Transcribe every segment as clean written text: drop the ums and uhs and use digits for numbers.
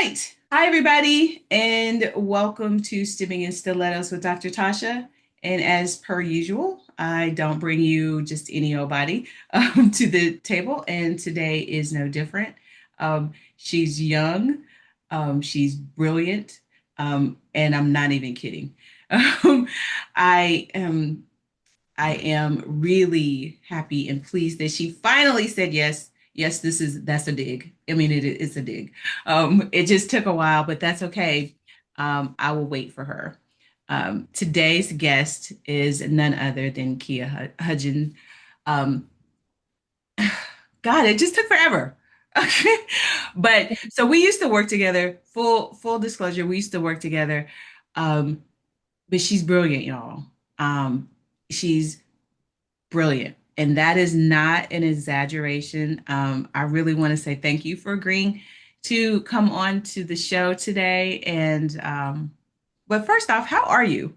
right. Hi, everybody, and welcome to Stimming and Stilettos with Dr. Tasha. And as per usual, I don't bring you just any old body to the table, and today is no different. She's young, she's brilliant, and I'm not even kidding. Um, I am I am really happy and pleased that she finally said yes. Yes, that's a dig. I mean, it's a dig. It just took a while, but that's okay. I will wait for her. Today's guest is none other than Hudgen. Um, God, it just took forever. Okay. But so we used to work together. Full disclosure, we used to work together. Um, but she's brilliant, y'all. She's brilliant. And that is not an exaggeration. I really want to say thank you for agreeing to come on to the show today. But first off, how are you?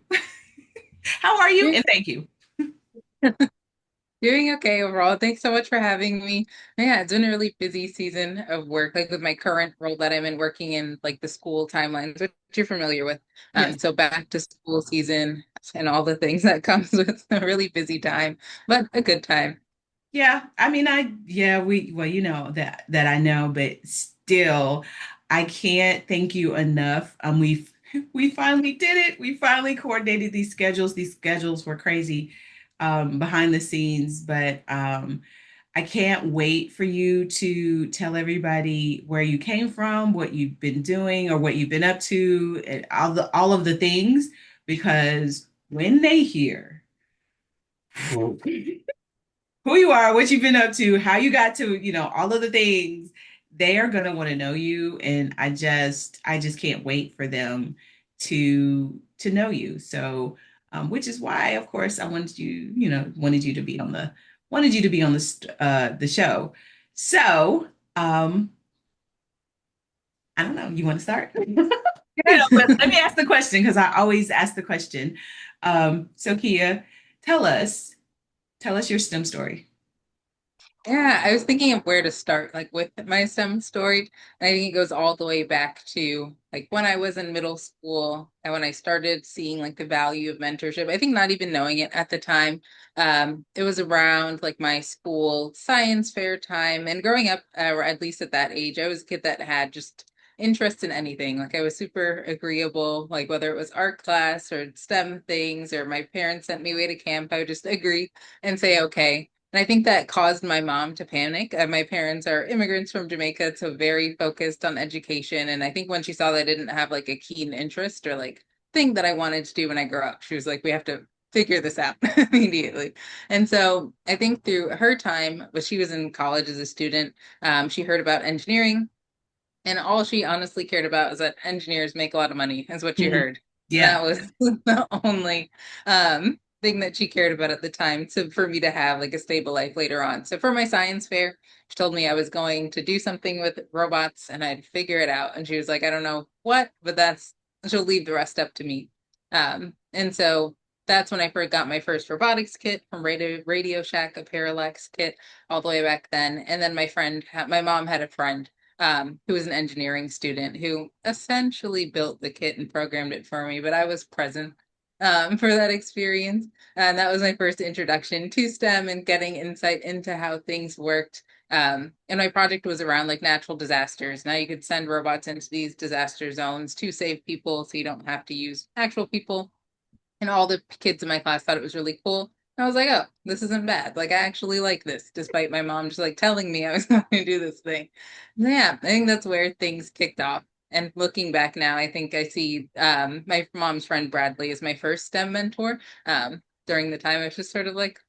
How are you? Doing And thank you. doing okay overall. Thanks so much for having me. Yeah, it's been a really busy season of work, like with my current role that I'm in, working in like the school timelines, which you're familiar with. Yes. So back to school season and all the things that comes with a really busy time, but a good time. Yeah. I mean, well, you know that I know, but still, I can't thank you enough. We finally did it. We finally coordinated these schedules. These schedules were crazy behind the scenes, but I can't wait for you to tell everybody where you came from, what you've been doing, or what you've been up to, and all of the things. Because when they hear who you are, what you've been up to, how you got to, all of the things, they are gonna want to know you, and I just can't wait for them to know you. So, which is why, of course, I wanted you to be on the show. So, I don't know. You want to start? But let me ask the question because I always ask the question. So Kia, tell us, tell us your STEM story. Yeah, I was thinking of where to start, like with my STEM story. And I think it goes all the way back to like when I was in middle school and when I started seeing like the value of mentorship. I think not even knowing it at the time. It was around like my school science fair time. And growing up, or at least at that age, I was a kid that had just interest in anything. Like I was super agreeable, like whether it was art class or STEM things, or my parents sent me away to camp, I would just agree and say, okay. And I think that caused my mom to panic. My parents are immigrants from Jamaica, so very focused on education. And I think when she saw that I didn't have like a keen interest or like thing that I wanted to do when I grow up, she was like, we have to figure this out immediately. And so I think through her time, when she was in college as a student, she heard about engineering. And all she honestly cared about is that engineers make a lot of money, is what she Mhm. heard. And Yeah. that was the only thing that she cared about at the time. So for me to have like a stable life later on. So for my science fair, she told me I was going to do something with robots and I'd figure it out. And she was like, I don't know what, but she'll leave the rest up to me. And so that's when I first got my first robotics kit from Radio Shack, a Parallax kit, all the way back then. And then my mom had a friend who was an engineering student who essentially built the kit and programmed it for me, but I was present for that experience. And that was my first introduction to STEM and getting insight into how things worked. And my project was around like natural disasters. Now you could send robots into these disaster zones to save people so you don't have to use actual people, and all the kids in my class thought it was really cool. I was like, oh, this isn't bad. Like, I actually like this, despite my mom just like telling me I was going to do this thing. Yeah, I think that's where things kicked off. And looking back now, I think I see my mom's friend Bradley as my first STEM mentor. During the time, I was just sort of like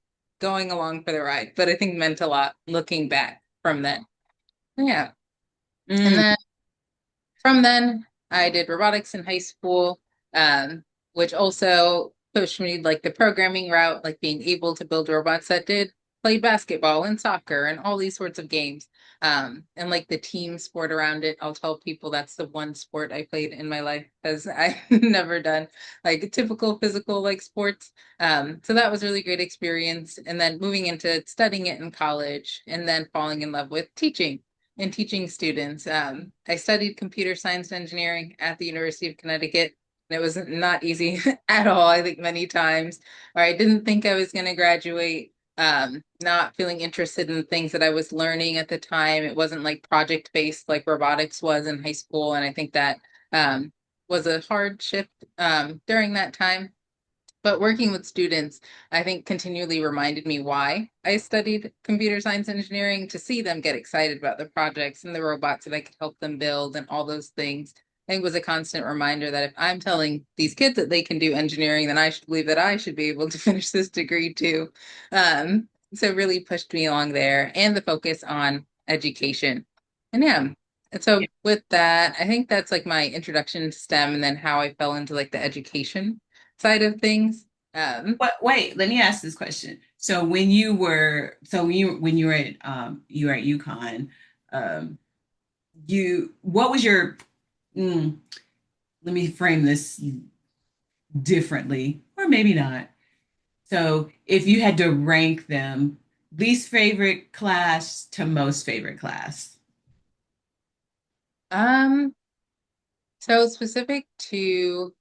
going along for the ride, but I think meant a lot looking back from then. Yeah. And Mm. then from then, I did robotics in high school, which also pushed me like the programming route, like being able to build robots that did play basketball and soccer and all these sorts of games. And like the team sport around it, I'll tell people that's the one sport I played in my life because I've never done like typical physical like sports. So that was a really great experience. And then moving into studying it in college and then falling in love with teaching. and teaching students. I studied computer science and engineering at the University of Connecticut. And it was not easy at all, I think many times, or I didn't think I was going to graduate. Not feeling interested in things that I was learning at the time. It wasn't like project based like robotics was in high school. And I think that was a hard shift during that time. But working with students, I think continually reminded me why I studied computer science engineering to see them get excited about the projects and the robots that I could help them build and all those things. I think was a constant reminder that if I'm telling these kids that they can do engineering, then I should believe that I should be able to finish this degree too. So really pushed me along there and the focus on education. And yeah. And so with that, I think that's like my introduction to STEM and then how I fell into like the education side of things. But wait, let me ask this question. So when you were at UConn, um, you what was your mm, let me frame this differently, or maybe not. So if you had to rank them, least favorite class to most favorite class. um, So specific to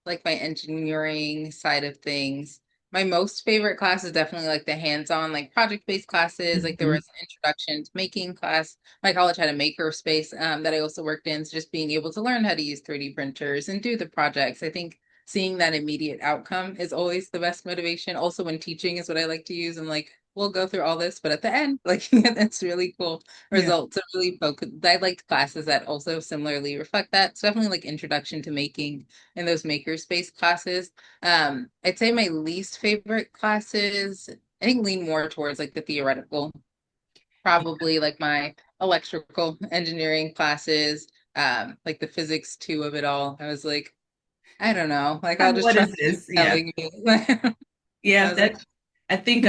like my engineering side of things, my most favorite class is definitely like the hands-on, like project-based classes. Like there Mhm. was an introduction to making class. My college had a maker space that I also worked in. So just being able to learn how to use 3D printers and do the projects. I think seeing that immediate outcome is always the best motivation. Also, when teaching is what I like to use. I'm like, we'll go through all this, but at the end, like that's really cool Yeah. results are really focused. I liked classes that also similarly reflect that. It's definitely like introduction to making and those makerspace classes. I'd say my least favorite classes, I think lean more towards like the theoretical, probably like my electrical engineering classes, like the physics too of it all. I was like, I don't know, like I'll just What is trust you this? Yeah. telling me. I Yeah, was like, that I think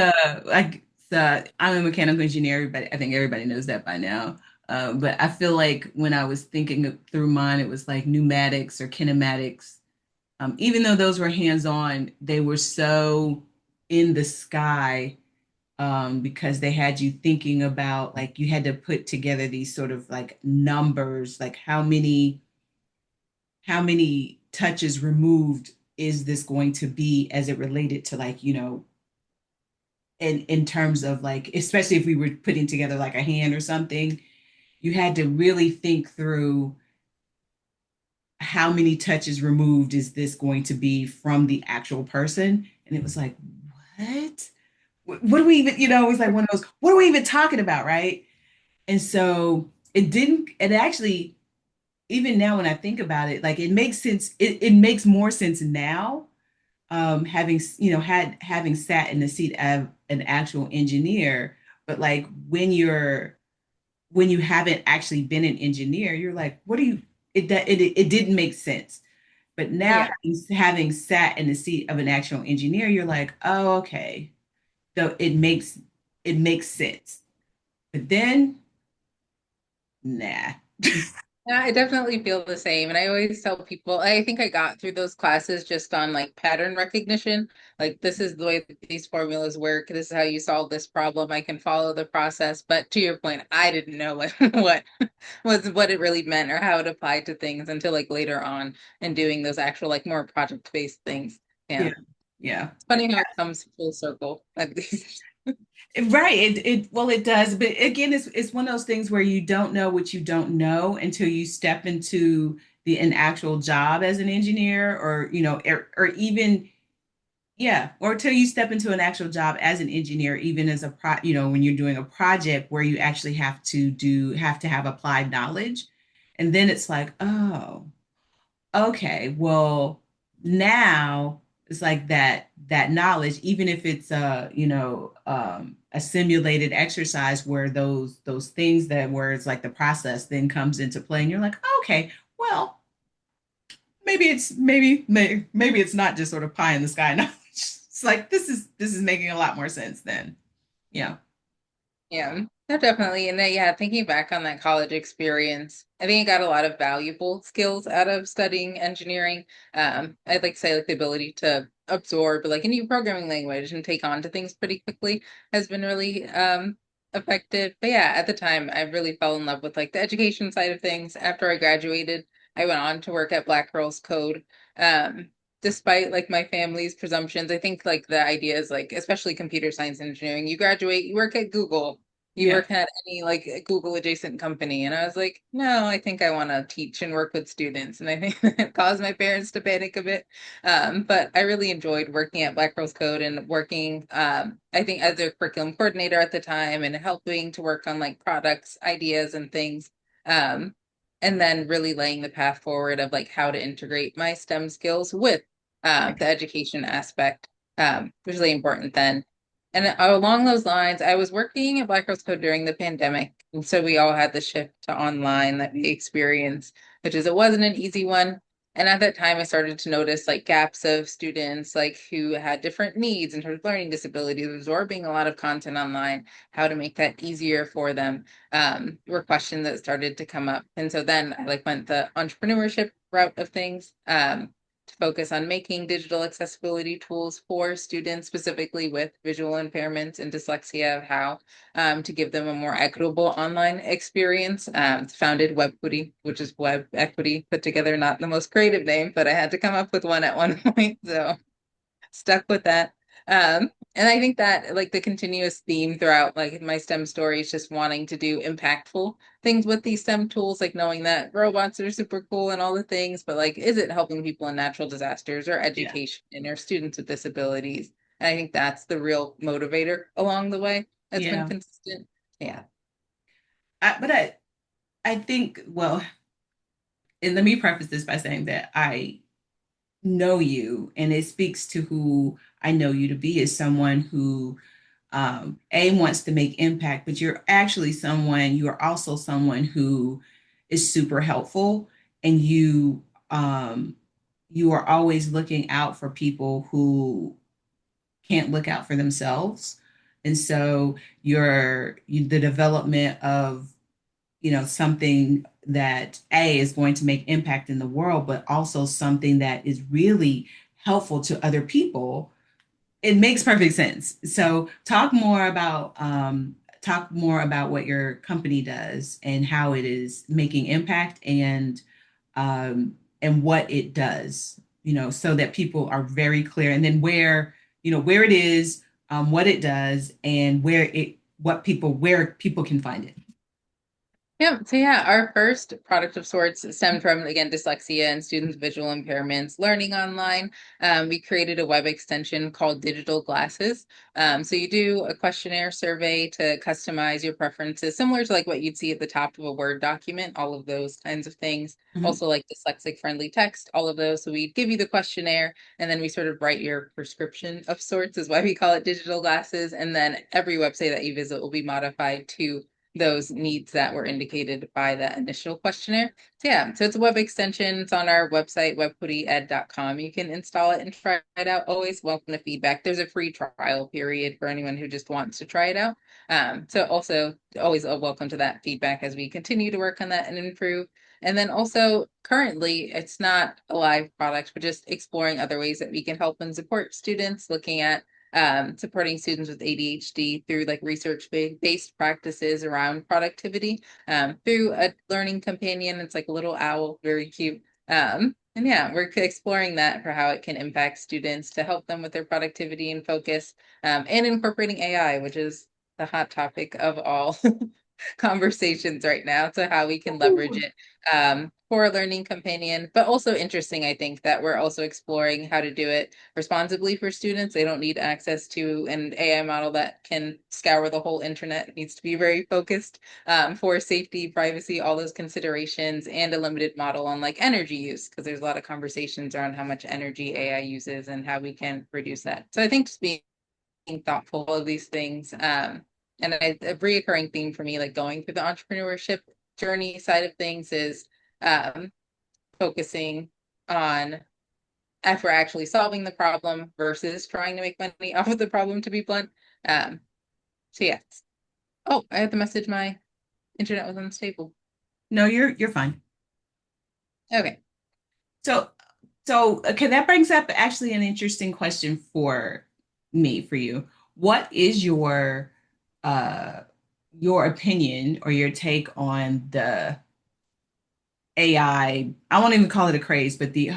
like I'm a mechanical engineer, but I think everybody knows that by now. But I feel like when I was thinking through mine, it was like pneumatics or kinematics. Even though those were hands-on, they were so in the sky because they had you thinking about like you had to put together these sort of like numbers, like how many touches removed is this going to be as it related to like in terms of like especially if we were putting together like a hand or something, you had to really think through how many touches removed is this going to be from the actual person, and it was like what what do we even, it was like one of those, what are we even talking about, right? And so it actually, even now when I think about it, like it makes sense, it makes more sense now, having having sat in the seat of an actual engineer. But like when you haven't actually been an engineer, you're like, what do you, it didn't make sense. But now yeah. having sat in the seat of an actual engineer, you're like, oh, okay, so it makes sense. But then, nah. Yeah, I definitely feel the same. And I always tell people, I think I got through those classes just on like pattern recognition. Like, this is the way that these formulas work. This is how you solve this problem. I can follow the process. But to your point, I didn't know what, what it really meant or how it applied to things until like later on and doing those actual like more project-based things. Yeah. Yeah, yeah. It's funny how it comes full circle, at least. Right. Well, it does. But again, it's one of those things where you don't know what you don't know until you step into an actual job as an engineer, or or even, yeah, or till you step into an actual job as an engineer, even as when you're doing a project where you actually have to have applied knowledge. And then it's like, oh, okay, well, now it's like that knowledge, even if it's a simulated exercise where those things that where it's like the process then comes into play, and you're like, okay, well, maybe it's not just sort of pie in the sky knowledge. It's like this is making a lot more sense then. Yeah. Yeah, no, definitely. And yeah, thinking back on that college experience, I think I got a lot of valuable skills out of studying engineering. I'd like to say like the ability to absorb like a new programming language and take on to things pretty quickly has been really effective. But yeah, at the time, I really fell in love with like the education side of things. After I graduated, I went on to work at Black Girls Code. Um, Despite like my family's presumptions, I think like the idea is like, especially computer science and engineering, you graduate, you work at Google, you Yeah. work at any like Google adjacent company. And I was like, no, I think I want to teach and work with students. And I think it caused my parents to panic a bit. But I really enjoyed working at Black Girls Code and working, I think, as a curriculum coordinator at the time and helping to work on like products, ideas, and things. Um, and then really laying the path forward of like how to integrate my STEM skills with the education aspect, was really important then. And along those lines, I was working at Black Girls Code during the pandemic. And so we all had the shift to online that we experienced, which is it wasn't an easy one. And at that time, I started to notice like gaps of students like who had different needs in terms of learning disabilities, absorbing a lot of content online, how to make that easier for them, were questions that started to come up. And so then I like went the entrepreneurship route of things, to focus on making digital accessibility tools for students, specifically with visual impairments and dyslexia, of how to give them a more equitable online experience. Founded WebQuity, which is web equity put together, not the most creative name, but I had to come up with one at one point. So stuck with that. And I think that like the continuous theme throughout like my STEM story is just wanting to do impactful things with these STEM tools, like knowing that robots are super cool and all the things, but like, is it helping people in natural disasters or Yeah. education or students with disabilities? And I think that's the real motivator along the way that's been Yeah. consistent. Yeah. But I think, well, and let me preface this by saying that I know you, and it speaks to who I know you to be as someone who A wants to make impact, but you are also someone who is super helpful, and you are always looking out for people who can't look out for themselves. And so the development of something that A is going to make impact in the world, but also something that is really helpful to other people, it makes perfect sense. So talk more about what your company does and how it is making impact, and what it does, so that people are very clear, and then where it is, what it does, and where people can find it. Yeah, so yeah, our first product of sorts stemmed from, again, dyslexia and students' visual impairments learning online. We created a web extension called Digital Glasses. So you do a questionnaire survey to customize your preferences, similar to like what you'd see at the top of a Word document, all of those kinds of things. Mhm. Also like dyslexic friendly text, all of those. So we give you the questionnaire and then we sort of write your prescription of sorts, is why we call it Digital Glasses. And then every website that you visit will be modified to those needs that were indicated by that initial questionnaire. So yeah, so it's a web extension. It's on our website, webputtyed.com. You can install it and try it out. Always welcome to feedback. There's a free trial period for anyone who just wants to try it out. So also always a welcome to that feedback as we continue to work on that and improve. And then also currently it's not a live product, but just exploring other ways that we can help and support students, looking at supporting students with ADHD through like research based practices around productivity, through a learning companion. It's like a little owl, very cute. And yeah, we're exploring that for how it can impact students to help them with their productivity and focus, and incorporating AI, which is the hot topic of all conversations right now. So how we can leverage Ooh. it, for a learning companion, but also interesting, I think, that we're also exploring how to do it responsibly for students. They don't need access to an AI model that can scour the whole internet. It needs to be very focused, for safety, privacy, all those considerations, and a limited model on like energy use, because there's a lot of conversations around how much energy AI uses and how we can reduce that. So I think just being thoughtful of these things. And a reoccurring theme for me, like going through the entrepreneurship journey side of things, is um, focusing on if we're actually solving the problem versus trying to make money off of the problem, to be blunt. Um, so yes. Oh, I had to message my internet was unstable. No, you're fine. Okay. So, okay, that brings up actually an interesting question for you. What is your uh your opinion or your take on the I won't even call it a craze, but the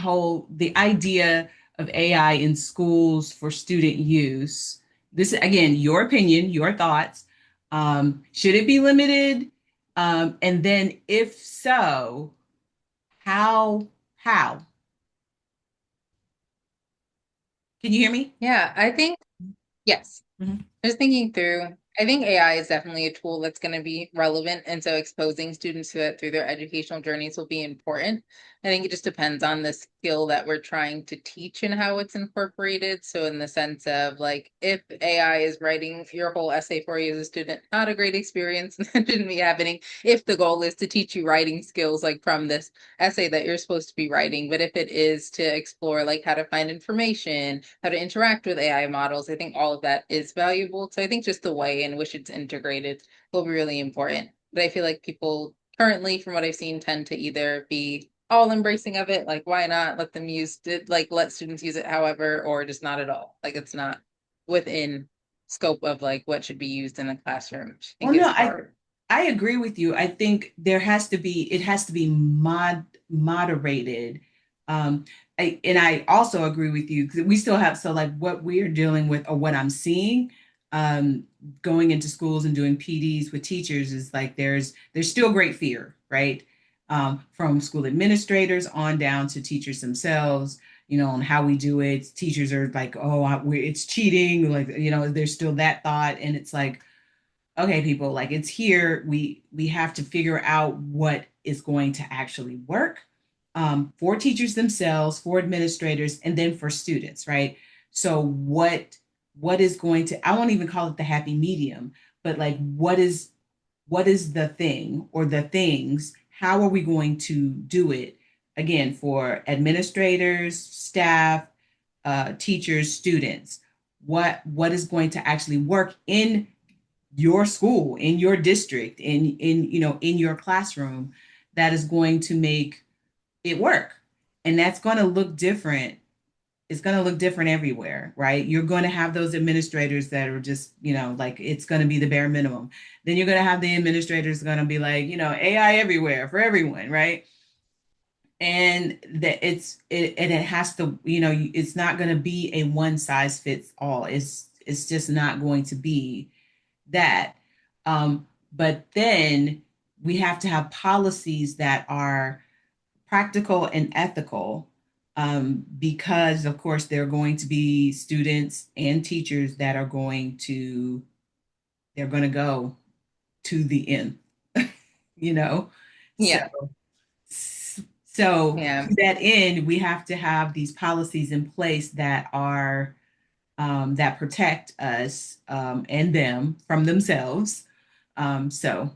idea of AI in schools for student use. This is again your opinion, your thoughts. Should it be limited? And then if so, how? How? Can you hear me? Yeah, I think yes. Mhm. Just thinking through, I think AI is definitely a tool that's going to be relevant. And so exposing students to it through their educational journeys will be important. I think it just depends on the skill that we're trying to teach and how it's incorporated. So, in the sense of like, if AI is writing your whole essay for you as a student, not a great experience, that shouldn't be happening. If the goal is to teach you writing skills, like from this essay that you're supposed to be writing, but if it is to explore like how to find information, how to interact with AI models, I think all of that is valuable. So I think just the way in which it's integrated will be really important. But I feel like people currently, from what I've seen, tend to either be all embracing of it, like why not let them use it, like let students use it however, or just not at all. Like it's not within scope of like what should be used in a classroom, which I Well, think no, is hard. I agree with you. I think it has to be moderated. Um, and I also agree with you because we still have, so like what we're dealing with or what I'm seeing, um, going into schools and doing PDs with teachers is like there's still great fear, right? From school administrators on down to teachers themselves, on how we do it. Teachers are like, oh, it's cheating, like, there's still that thought, and it's like, okay, people, like it's here. We have to figure out what is going to actually work, for teachers themselves, for administrators, and then for students, right? So what is going to, I won't even call it the happy medium, but like what is the thing or the things? How are we going to do it? Again, for administrators, staff, teachers, students. What is going to actually work in your school, in your district, in your classroom, that is going to make it work. And that's going to look different. It's going to look different everywhere, right? You're going to have those administrators that are just, like it's going to be the bare minimum. Then you're going to have the administrators going to be like, AI everywhere for everyone, right? And that and it has to, it's not going to be a one size fits all. It's just not going to be that. But then we have to have policies that are practical and ethical, because, of course, there are going to be students and teachers that are they're going to go to the end, you know? So, Yeah. so Yeah. to that end, we have to have these policies in place that are that protect us, and them from themselves. So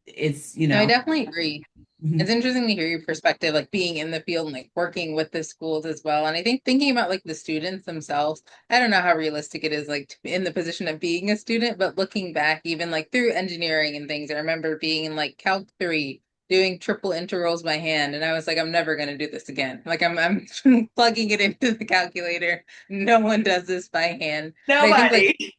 it's, No, I definitely agree. It's mhm. interesting to hear your perspective, like being in the field and like working with the schools as well. And I think thinking about like the students themselves, I don't know how realistic it is like to be in the position of being a student, but looking back, even like through engineering and things, I remember being in like Calc 3 doing triple integrals by hand. And I was like, I'm never going to do this again. Like I'm plugging it into the calculator. No one does this by hand. And I think like Nobody.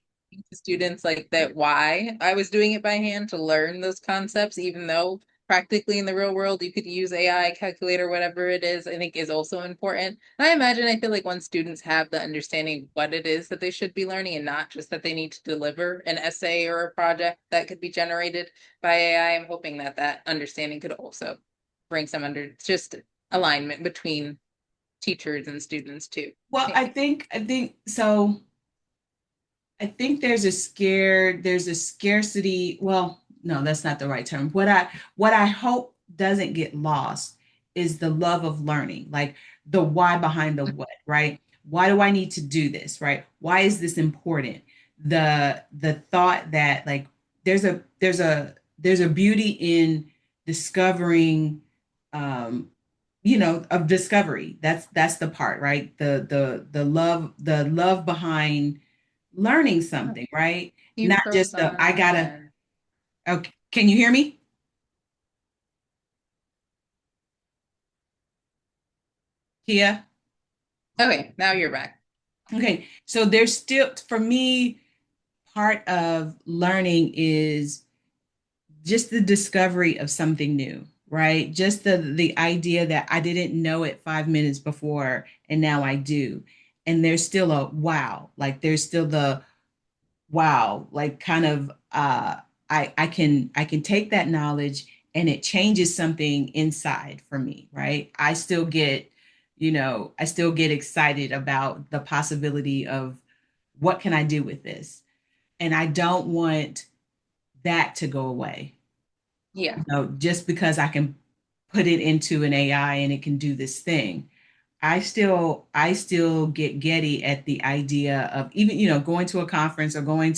to students like that why I was doing it by hand to learn those concepts, even though practically in the real world you could use AI, calculator, whatever it is, I think is also important. And I feel like when students have the understanding what it is that they should be learning and not just that they need to deliver an essay or a project that could be generated by AI, I'm hoping that that understanding could also bring some under just alignment between teachers and students too. Well, I think so. I think there's a scarcity. Well, no, that's not the right term. What I hope doesn't get lost is the love of learning, like the why behind the what, right? Why do I need to do this, right? Why is this important? The thought that like there's a beauty in discovering, um of discovery. That's the part, right? The love behind learning something, right? You Not froze just the on I us gotta. again. Okay, can you hear me, Kia? Okay, now you're back. Okay, so there's still, for me, part of learning is just the discovery of something new, right? Just the idea that I didn't know it 5 minutes before and now I do. And there's still a wow, like there's still the wow, like kind of I can take that knowledge and it changes something inside for me, right? I still get excited about the possibility of what can I do with this? And I don't want that to go away. Yeah. Just because I can put it into an AI and it can do this thing. I still get giddy at the idea of even, going to a conference or going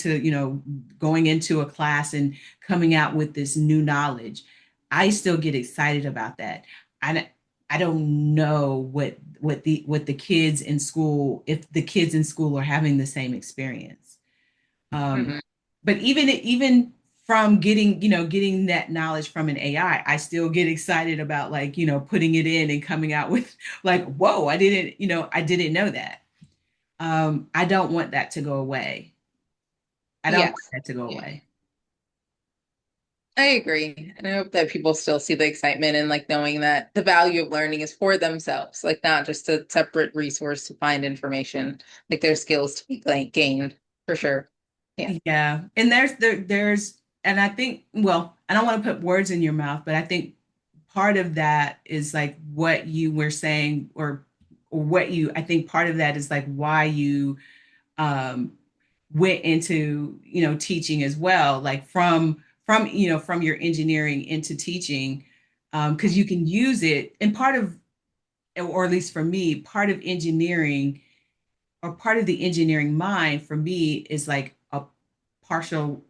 into a class and coming out with this new knowledge. I still get excited about that. I I don't know what the kids in school, if the kids in school are having the same experience. Um, Mhm. but even from getting that knowledge from an AI, I still get excited about like, putting it in and coming out with like, whoa, I didn't know that. I don't want that to go away. I don't want Yes. that to go Yeah. away. I agree. And I hope that people still see the excitement and like knowing that the value of learning is for themselves, like not just a separate resource to find information, like there's skills to be like gained for sure. Yeah. Yeah. And and I think, well, I don't want to put words in your mouth, but I think part of that is like what you were saying, or I think part of that is like why you um went into, teaching as well, like from your engineering into teaching, because you can use it. And part of, or at least for me, part of engineering, or part of the engineering mind for me is like a partial,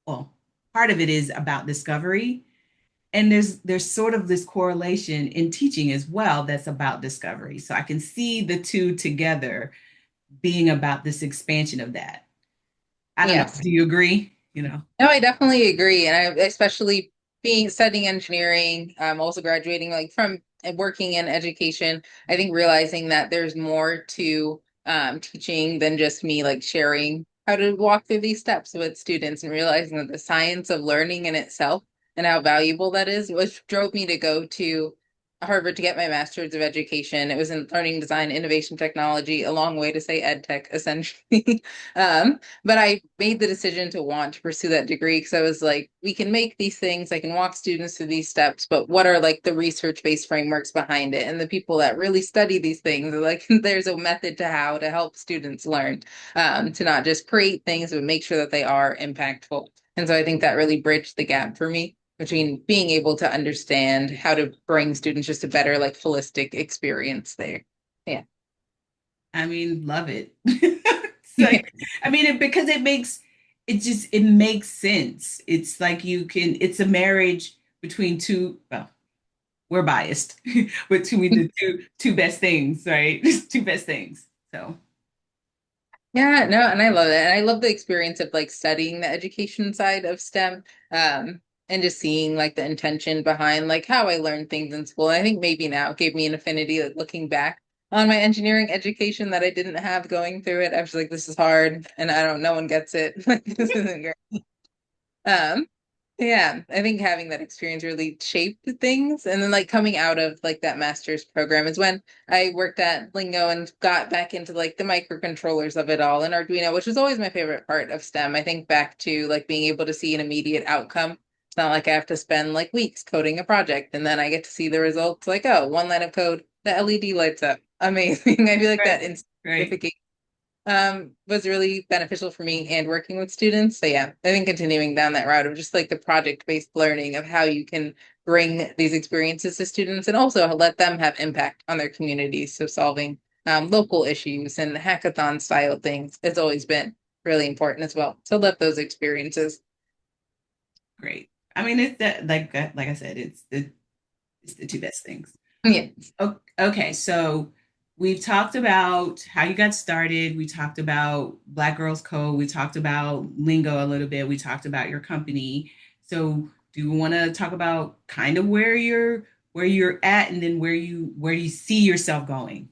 well, part of it is about discovery. And there's sort of this correlation in teaching as well that's about discovery. So I can see the two together being about this expansion of that. I don't know. Yes. Do you agree? You know? No, I definitely agree. And I especially being studying engineering, also graduating like from and working in education, I think realizing that there's more to teaching than just me like sharing how to walk through these steps with students and realizing that the science of learning in itself and how valuable that is, which drove me to go to Harvard to get my master's of education. It was in learning design, innovation technology, a long way to say ed tech, essentially. But I made the decision to want to pursue that degree because I was like, we can make these things, I can walk students through these steps, but what are like the research-based frameworks behind it? And the people that really study these things are like, there's a method to how to help students learn, to not just create things, but make sure that they are impactful. And so I think that really bridged the gap for me between being able to understand how to bring students just a better, like holistic experience there. Yeah. I mean, love it. It's like, I mean, because it makes sense. It's like it's a marriage between two, well, we're biased, between the two best things, right? Two best things. So, Yeah, no, and I love it. And I love the experience of like studying the education side of STEM, and just seeing like the intention behind like how I learned things in school. I think maybe now it gave me an affinity like looking back on my engineering education that I didn't have going through it. I was like, this is hard and I don't, no one gets it. Like this isn't great. Um, yeah, I think having that experience really shaped things. And then like coming out of like that master's program is when I worked at Lingo and got back into like the microcontrollers of it all and Arduino, which was always my favorite part of STEM. I think back to like being able to see an immediate outcome. It's not like I have to spend like weeks coding a project and then I get to see the results like, oh, one line of code, the LED lights up. Amazing. I feel like right, that instant right. gratification was really beneficial for me and working with students. So yeah, I think continuing down that route of just like the project-based learning of how you can bring these experiences to students and also let them have impact on their communities. So solving local issues and hackathon style things has always been really important as well. So love those experiences. Great. I mean, it's that, like I said, it's the two best things. Yeah. Okay, so we've talked about how you got started. We talked about Black Girls Code. We talked about Lingo a little bit. We talked about your company. So do you want to talk about kind of where you're at, and then where you see yourself going?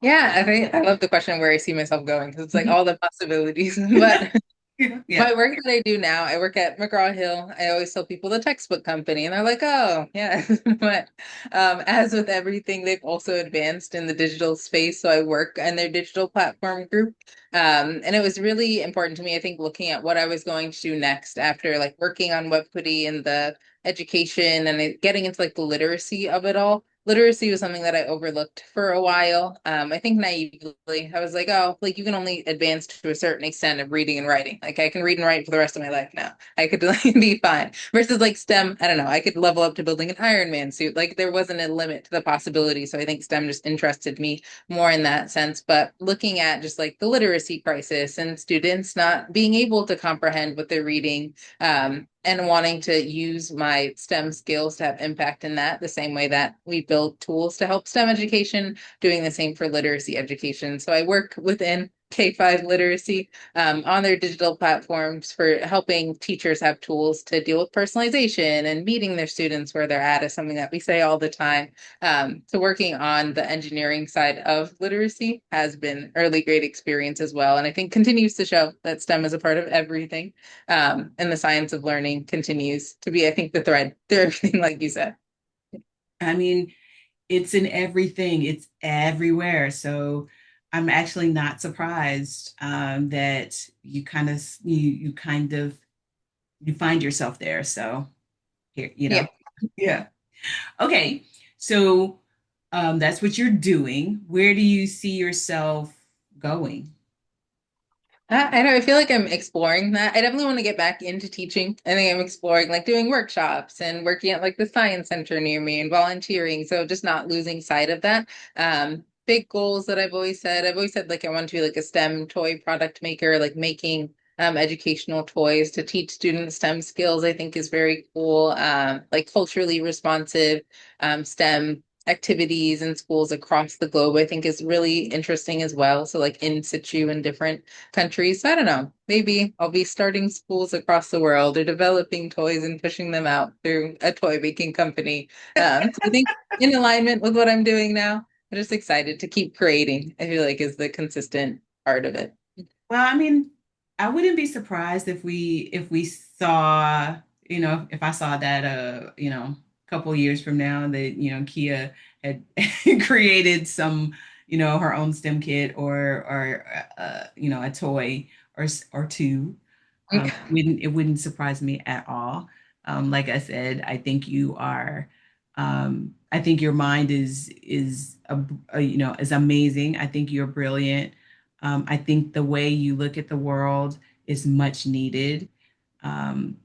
Yeah, I love the question where I see myself going because it's like Mhm. all the possibilities. But Yeah. my work that I do now, I work at McGraw-Hill. I always tell people the textbook company, and they're like, "Oh, yeah." But as with everything, they've also advanced in the digital space. So I work in their digital platform group, and it was really important to me. I think looking at what I was going to do next after like working on WebPutty and the education and getting into like the literacy of it all. Literacy was something that I overlooked for a while. I think naively, I was like, oh, like you can only advance to a certain extent of reading and writing. Like I can read and write for the rest of my life now. I could like, be fine. Versus like STEM, I don't know, I could level up to building an Iron Man suit. Like there wasn't a limit to the possibility. So I think STEM just interested me more in that sense. But looking at just like the literacy crisis and students not being able to comprehend what they're reading, and wanting to use my STEM skills to have impact in that the same way that we build tools to help STEM education, doing the same for literacy education. So I work within K-5 literacy on their digital platforms for helping teachers have tools to deal with personalization and meeting their students where they're at is something that we say all the time. So working on the engineering side of literacy has been a really great experience as well. And I think continues to show that STEM is a part of everything. And the science of learning continues to be, I think, the thread through everything, like you said. I mean, it's in everything, it's everywhere. So I'm actually not surprised that you find yourself there. So here, Yeah. yeah. Okay. So that's what you're doing. Where do you see yourself going? I know. I feel like I'm exploring that. I definitely want to get back into teaching. I think I'm exploring like doing workshops and working at like the science center near me and volunteering. So just not losing sight of that. Big goals that I've always said like I want to be like a STEM toy product maker, like making educational toys to teach students STEM skills, I think is very cool. Like culturally responsive STEM activities in schools across the globe, I think is really interesting as well. So like in situ in different countries. So I don't know. Maybe I'll be starting schools across the world or developing toys and pushing them out through a toy making company. So I think in alignment with what I'm doing now, I'm just excited to keep creating. I feel like is the consistent part of it. Well, I mean, I wouldn't be surprised if we saw, if I saw that a couple years from now that, Kia had created some, her own STEM kit or a toy or two. It wouldn't surprise me at all. Like I said, I think your mind is amazing. I think you're brilliant. I think the way you look at the world is much needed. Um,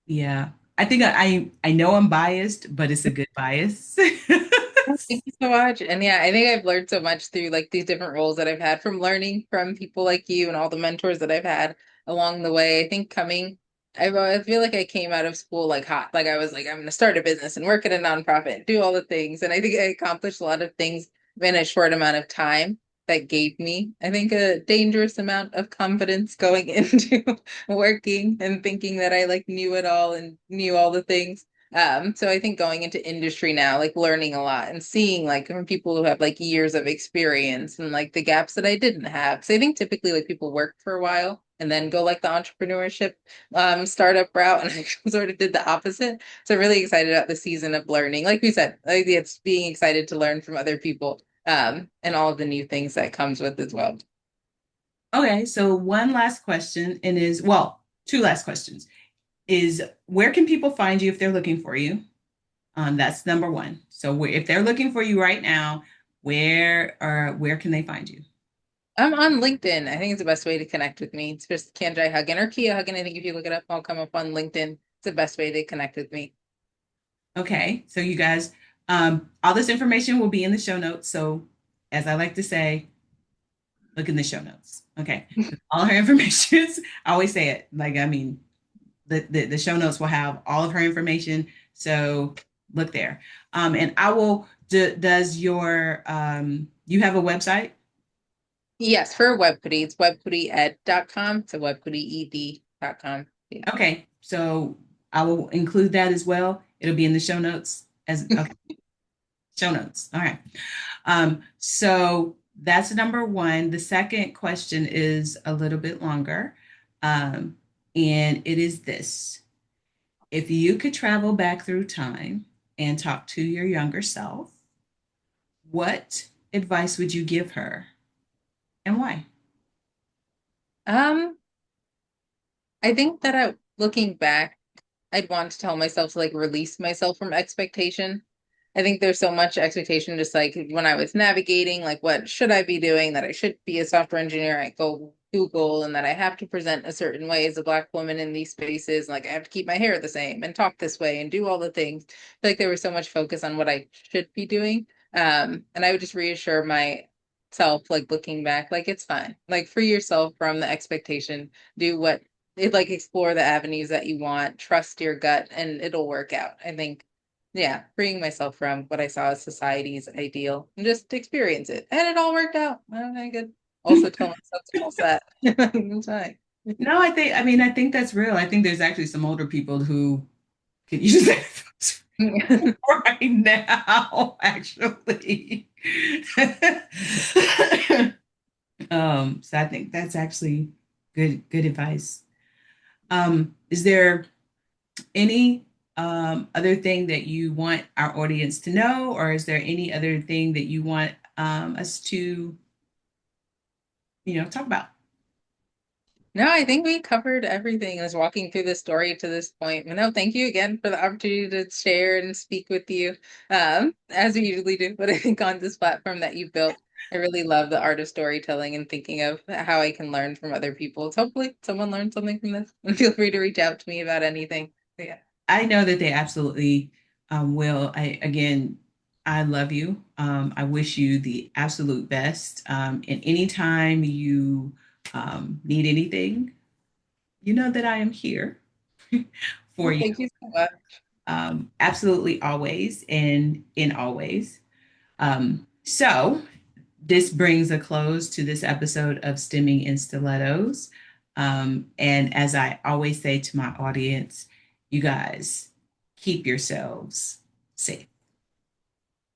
yeah, I think I know I'm biased, but it's a good bias. Thank you so much. And yeah, I think I've learned so much through like these different roles that I've had from learning from people like you and all the mentors that I've had along the way. I think I feel like I came out of school like hot. Like I was like, I'm going to start a business and work at a nonprofit, do all the things. And I think I accomplished a lot of things in a short amount of time that gave me, I think, a dangerous amount of confidence going into working and thinking that I like knew it all and knew all the things. So I think going into industry now, like learning a lot and seeing like from people who have like years of experience and like the gaps that I didn't have. So I think typically like people work for a while and then go like the entrepreneurship startup route and I sort of did the opposite. So really excited about the season of learning. Like we said, like it's being excited to learn from other people and all of the new things that comes with as well. Okay, so one last question and well, two last questions is where can people find you if they're looking for you? That's number one. So if they're looking for you right now, where can they find you? I'm on LinkedIn. I think it's the best way to connect with me. It's just Kendra Huggan or Kia Huggan. I think if you look it up, I'll come up on LinkedIn. It's the best way to connect with me. Okay, so you guys, all this information will be in the show notes. So as I like to say, look in the show notes. Okay, all her information is, I always say it, like, I mean, the show notes will have all of her information. So look there. And does you have a website? Yes, for WebPutty, it's webputtyed.com. So webputtyed.com. Yeah. Okay, so I will include that as well. It'll be in the show notes as okay. Show notes. All right. So that's number one. The second question is a little bit longer. Um, and it is this. If you could travel back through time and talk to your younger self, what advice would you give her and why? Um, I think that looking back, I'd want to tell myself to like release myself from expectation. I think there's so much expectation, just like when I was navigating, like what should I be doing, that I should be a software engineer, I go Google, and that I have to present a certain way as a Black woman in these spaces. Like I have to keep my hair the same and talk this way and do all the things. I feel like there was so much focus on what I should be doing. And I would just reassure myself, like looking back, like it's fine. Like free yourself from the expectation, do what it like explore the avenues that you want, trust your gut, and it'll work out. I think, yeah, freeing myself from what I saw as society's ideal and just experience it. And it all worked out. I could also tell myself to all set. It's fine. No, I think that's real. I think there's actually some older people who could use that right now, actually. So I think that's actually good advice. Is there any other thing that you want our audience to know, or is there any other thing that you want us to, talk about? No, I think we covered everything as walking through the story to this point. No, thank you again for the opportunity to share and speak with you, as we usually do. But I think on this platform that you built, I really love the art of storytelling and thinking of how I can learn from other people. So hopefully someone learned something from this. And feel free to reach out to me about anything. But yeah. I know that they absolutely will. I love you. I wish you the absolute best. And anytime you need anything, you know that I am here for Well, you. thank you so much. Absolutely always and in always. So this brings a close to this episode of Stemming in Stilettos. And as I always say to my audience, you guys keep yourselves safe.